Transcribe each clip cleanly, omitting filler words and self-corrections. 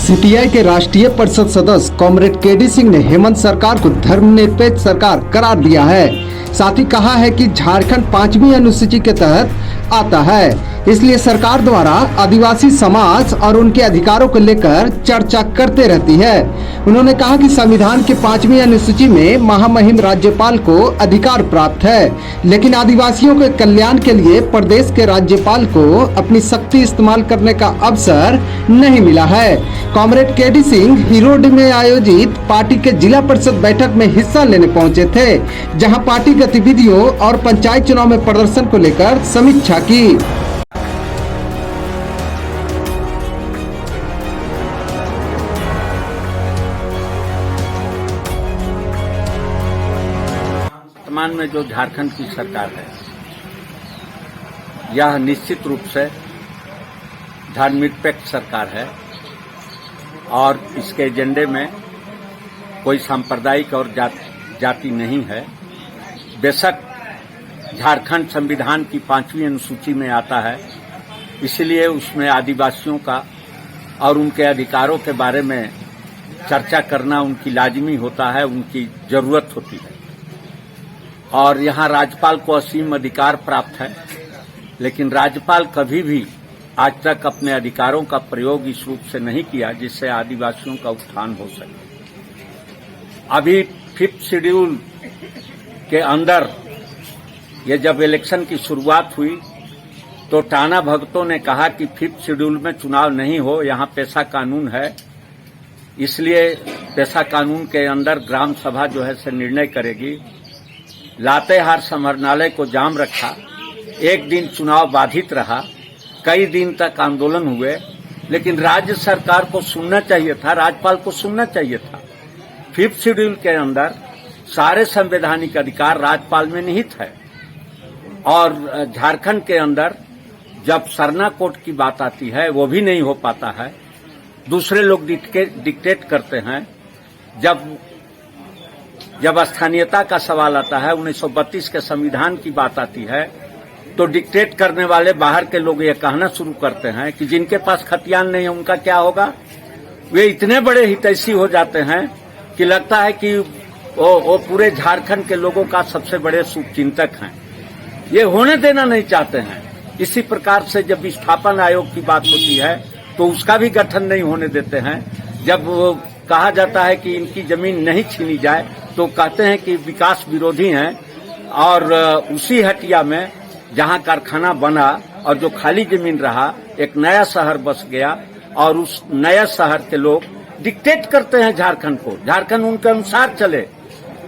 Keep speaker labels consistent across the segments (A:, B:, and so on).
A: CPI के राष्ट्रीय परिषद सदस्य कॉमरेड केडी सिंह ने हेमंत सरकार को धर्मनिरपेक्ष सरकार करार दिया है। साथ ही कहा है कि झारखंड 5वीं अनुसूची के तहत आता है, इसलिए सरकार द्वारा आदिवासी समाज और उनके अधिकारों को लेकर चर्चा करते रहती है। उन्होंने कहा कि संविधान के 5वीं अनुसूची में महामहिम राज्यपाल को अधिकार प्राप्त है, लेकिन आदिवासियों के कल्याण के लिए प्रदेश के राज्यपाल को अपनी शक्ति इस्तेमाल करने का अवसर नहीं मिला है। कॉमरेड केडी सिंह हिरोड में आयोजित पार्टी के जिला परिषद बैठक में हिस्सा लेने पहुंचे थे, जहां पार्टी गतिविधियों और पंचायत चुनाव में प्रदर्शन को लेकर समीक्षा की।
B: वर्तमान में जो झारखंड की सरकार है, यह निश्चित रूप से धर्मनिरपेक्ष सरकार है और इसके एजेंडे में कोई सांप्रदायिक और जाति नहीं है। बेशक झारखंड संविधान की 5वीं अनुसूची में आता है, इसलिए उसमें आदिवासियों का और उनके अधिकारों के बारे में चर्चा करना उनकी लाजिमी होता है, उनकी जरूरत होती है। और यहाँ राज्यपाल को असीम अधिकार प्राप्त है, लेकिन राज्यपाल कभी भी आज तक अपने अधिकारों का प्रयोग इस रूप से नहीं किया जिससे आदिवासियों का उत्थान हो सके। अभी 5th शेड्यूल के अंदर ये जब इलेक्शन की शुरुआत हुई तो टाना भगतों ने कहा कि 5th शेड्यूल में चुनाव नहीं हो, यहाँ पेशा कानून है, इसलिए पेशा कानून के अंदर ग्राम सभा जो है से निर्णय करेगी। लातेहार समरनालय को जाम रखा, एक दिन चुनाव बाधित रहा, कई दिन तक आंदोलन हुए, लेकिन राज्य सरकार को सुनना चाहिए था, राज्यपाल को सुनना चाहिए था। 5th शेड्यूल के अंदर सारे संवैधानिक अधिकार राज्यपाल में निहित है और झारखंड के अंदर जब सरना कोर्ट की बात आती है वो भी नहीं हो पाता है, दूसरे लोग डिक्टेट करते हैं। जब स्थानीयता का सवाल आता है, 1932 के संविधान की बात आती है, तो डिक्टेट करने वाले बाहर के लोग ये कहना शुरू करते हैं कि जिनके पास खतियान नहीं है उनका क्या होगा। वे इतने बड़े हितैषी हो जाते हैं कि लगता है कि वो पूरे झारखंड के लोगों का सबसे बड़े शुभचिंतक हैं। ये होने देना नहीं चाहते हैं। इसी प्रकार से जब विस्थापन आयोग की बात होती है तो उसका भी गठन नहीं होने देते हैं। जब कहा जाता है कि इनकी जमीन नहीं छीनी जाए तो कहते हैं कि विकास विरोधी हैं। और उसी हटिया में जहां कारखाना बना और जो खाली जमीन रहा, एक नया शहर बस गया और उस नया शहर के लोग डिक्टेट करते हैं झारखंड को, झारखंड उनके अनुसार चले।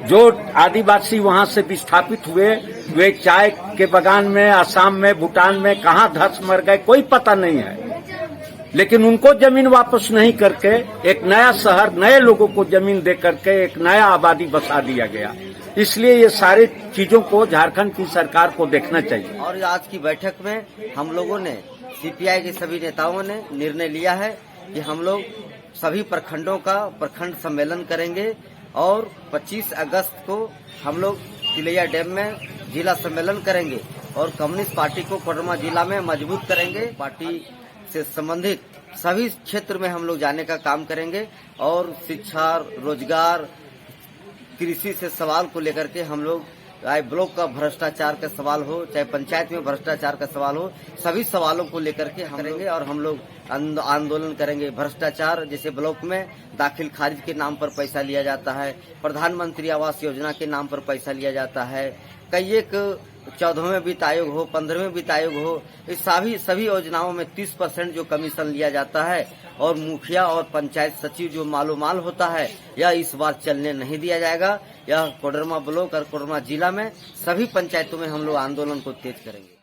B: जो आदिवासी वहां से विस्थापित हुए वे चाय के बगान में, असम में, भूटान में कहां धस मर गए कोई पता नहीं है, लेकिन उनको जमीन वापस नहीं करके एक नया शहर, नए लोगों को जमीन दे करके एक नया आबादी बसा दिया गया। इसलिए ये सारी चीजों को झारखंड की सरकार को देखना चाहिए।
C: और आज की बैठक में हम लोगों ने, सीपीआई के सभी नेताओं ने निर्णय लिया है कि हम लोग सभी प्रखंडों का प्रखंड सम्मेलन करेंगे और 25 अगस्त को हम लोग तिलैया डैम में जिला सम्मेलन करेंगे और कम्युनिस्ट पार्टी को कोडरमा जिला में मजबूत करेंगे। पार्टी से संबंधित सभी क्षेत्र में हम लोग जाने का काम करेंगे और शिक्षा, रोजगार, कृषि से सवाल को लेकर के हम लोग, चाहे ब्लॉक का भ्रष्टाचार का सवाल हो, चाहे पंचायत में भ्रष्टाचार का सवाल हो, सभी सवालों को लेकर के हम करेंगे और हम लोग आंदोलन करेंगे। भ्रष्टाचार जैसे ब्लॉक में दाखिल खारिज के नाम पर पैसा लिया जाता है, प्रधानमंत्री आवास योजना के नाम पर पैसा लिया जाता है, कई एक 14वें वित्त आयोग हो, 15वें वित्त आयोग हो, इस सभी योजनाओं में 30% जो कमीशन लिया जाता है और मुखिया और पंचायत सचिव जो मालोमाल होता है, यह इस बार चलने नहीं दिया जाएगा। यह कोडरमा ब्लॉक और कोडरमा जिला में सभी पंचायतों में हम लोग आंदोलन को तेज करेंगे।